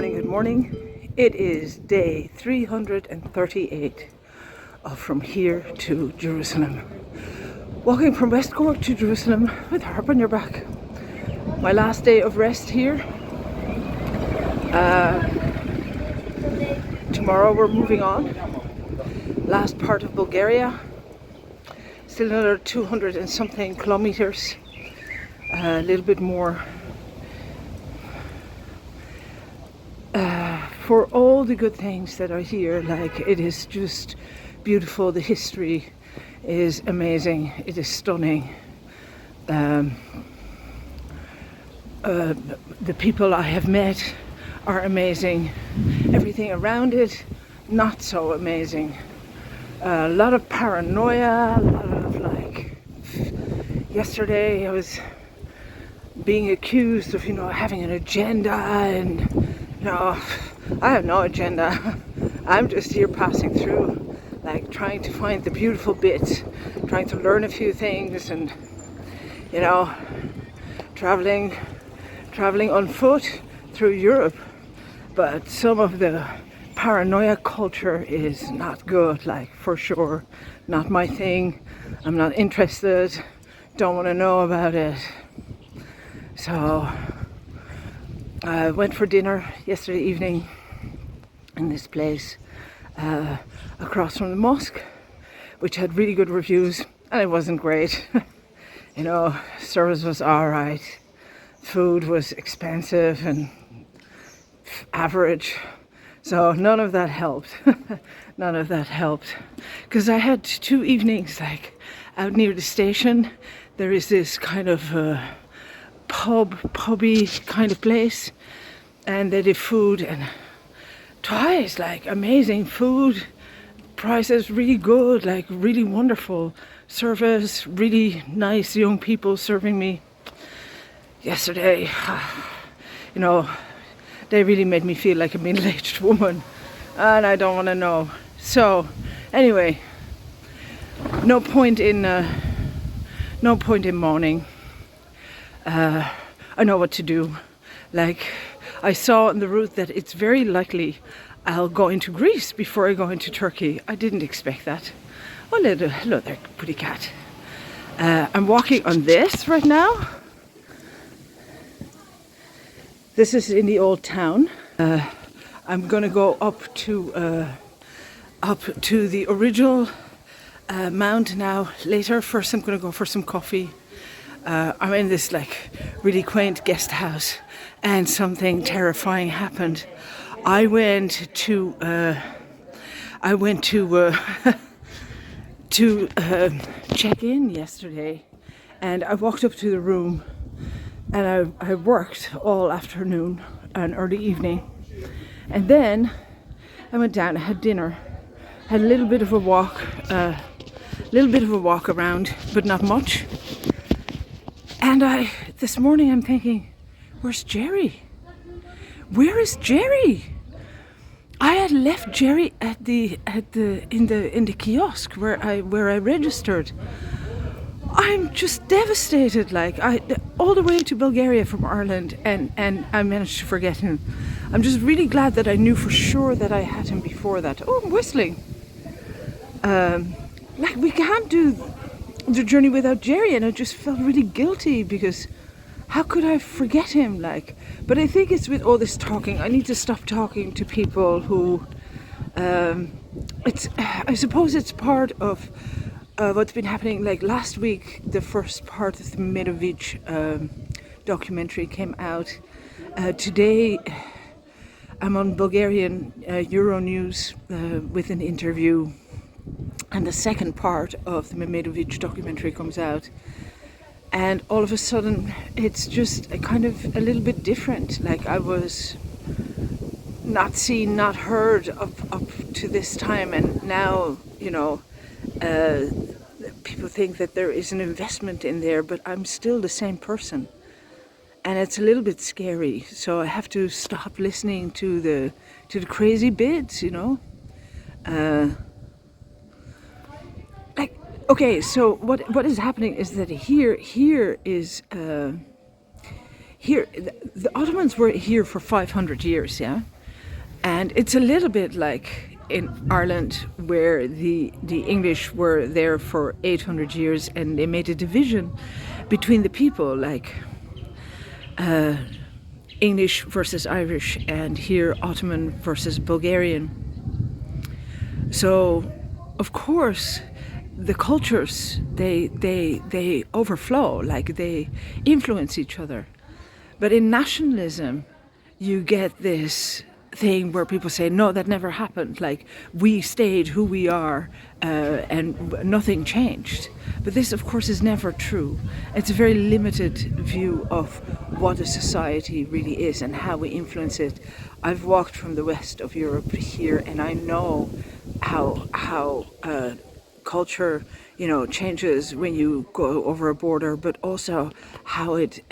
morning, good morning. It is day 338 of From Here to Jerusalem. Walking from West Cork to Jerusalem with harp on your back. My last day of rest here. Tomorrow we're moving on. Last part of Bulgaria. Still another 200 and something kilometers. A little bit more. For all the good things that are here, like it is just beautiful. The history is amazing. It is stunning. The people I have met are amazing. Everything around it, not so amazing. A lot of paranoia, a lot of like, yesterday I was being accused of, having an agenda, and no, I have no agenda. I'm just here passing through, like trying to find the beautiful bits, trying to learn a few things, and traveling on foot through Europe. But some of the paranoia culture is not good, like for sure, not my thing. I'm not interested, don't want to know about it. So I went for dinner yesterday evening in this place across from the mosque, which had really good reviews, and it wasn't great. Service was alright, food was expensive and average, so none of that helped. None of that helped, because I had 2 evenings like out near the station. There is this kind of pubby kind of place, and they did food, and twice like amazing food, prices really good, like really wonderful service, really nice young people serving me. Yesterday, they really made me feel like a middle-aged woman, and I don't want to know. So anyway, no point in mourning. I know what to do. Like, I saw on the route that it's very likely I'll go into Greece before I go into Turkey. I didn't expect that. Oh, hello there, pretty cat. I'm walking on this right now. This is in the old town. I'm gonna go up to the original mount now later. First I'm gonna go for some coffee. I'm in this like really quaint guest house, and something terrifying happened. I went to check in yesterday, and I walked up to the room, and I worked all afternoon and early evening, and then I went down. I had dinner, had a little bit of a walk around, but not much. And this morning I'm thinking, where's Jerry? Where is Jerry? I had left Jerry in the kiosk where I registered. I'm just devastated. Like, all the way to Bulgaria from Ireland, and I managed to forget him. I'm just really glad that I knew for sure that I had him before that. Oh, I'm whistling. Like, we can't do the journey without Jerry, and I just felt really guilty because how could I forget him? Like, but I think it's with all this talking. I need to stop talking to people who I suppose it's part of what's been happening. Like last week, the first part of the Medovich documentary came out. Today I'm on Bulgarian Euronews with an interview, and the second part of the Medovich documentary comes out, and all of a sudden it's just a kind of a little bit different. Like, I was not seen, not heard up to this time, and now people think that there is an investment in there, but I'm still the same person, and it's a little bit scary. So I have to stop listening to the crazy bits, Okay, so what is happening is that here here, the Ottomans were here for 500 years, yeah? And it's a little bit like in Ireland, where the English were there for 800 years and they made a division between the people, like English versus Irish, and here Ottoman versus Bulgarian. So, of course, the cultures, they overflow, like they influence each other. But in nationalism, you get this thing where people say, no, that never happened. Like, we stayed who we are and nothing changed. But this, of course, is never true. It's a very limited view of what a society really is and how we influence it. I've walked from the west of Europe here, and I know how culture, changes when you go over a border, but also how it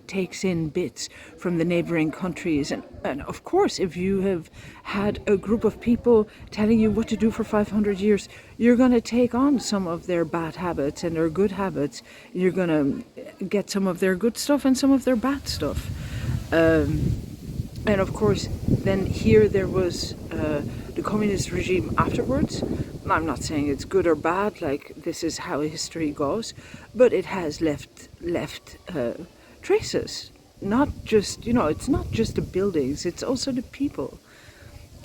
takes in bits from the neighboring countries. And of course, if you have had a group of people telling you what to do for 500 years, you're going to take on some of their bad habits and their good habits. You're going to get some of their good stuff and some of their bad stuff. And of course, then here there was the communist regime afterwards. I'm not saying it's good or bad, like this is how history goes, but it has left traces. Not just, it's not just the buildings, it's also the people.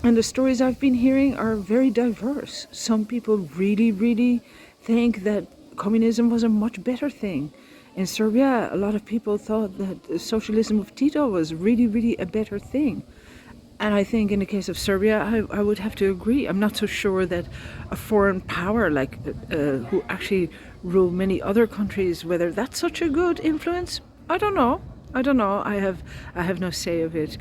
And the stories I've been hearing are very diverse. Some people really, really think that communism was a much better thing. In Serbia, a lot of people thought that the socialism of Tito was really, really a better thing. And I think in the case of Serbia, I would have to agree. I'm not so sure that a foreign power like who actually rule many other countries, whether that's such a good influence. I don't know. I have no say of it.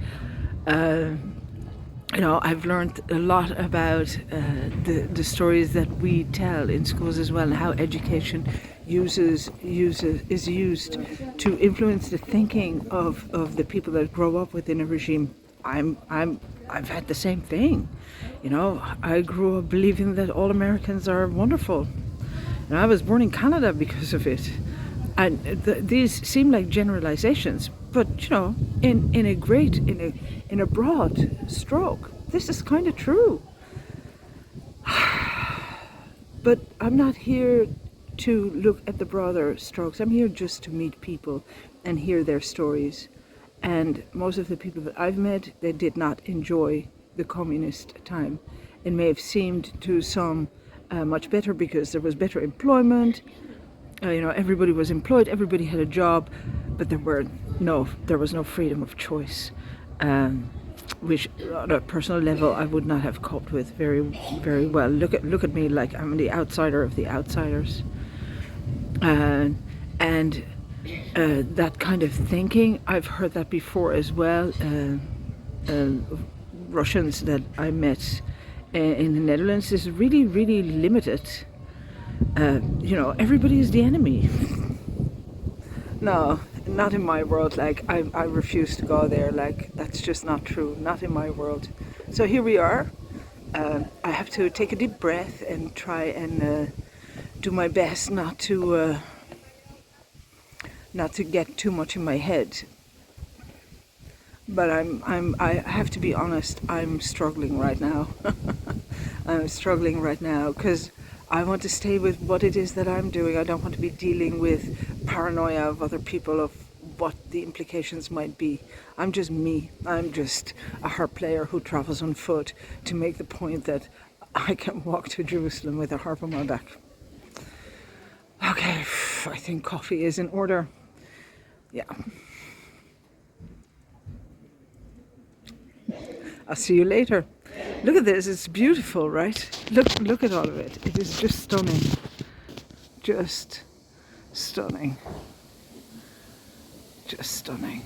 I've learned a lot about the stories that we tell in schools as well, and how education is used to influence the thinking of the people that grow up within a regime. I've had the same thing. I grew up believing that all Americans are wonderful. And I was born in Canada because of it. And these seem like generalizations, but in a broad stroke, this is kind of true. But I'm not here to look at the broader strokes. I'm here just to meet people and hear their stories. And most of the people that I've met, they did not enjoy the communist time. It may have seemed to some much better because there was better employment. Everybody was employed, everybody had a job, but there was no freedom of choice, which on a personal level I would not have coped with very, very well. Look at me, like I'm the outsider of the outsiders, and that kind of thinking, I've heard that before as well. Russians that I met in the Netherlands is really, really limited. Everybody is the enemy. No, not in my world. Like, I refuse to go there. Like, that's just not true. Not in my world. So here we are. I have to take a deep breath and try and do my best not to get too much in my head. But I have to be honest. I'm struggling right now. I'm struggling right now because I want to stay with what it is that I'm doing. I don't want to be dealing with paranoia of other people, of what the implications might be. I'm just me. I'm just a harp player who travels on foot to make the point that I can walk to Jerusalem with a harp on my back. Okay, I think coffee is in order. Yeah. I'll see you later. Look at this, it's beautiful, right? Look at all of it. It is just stunning. Just stunning. Just stunning.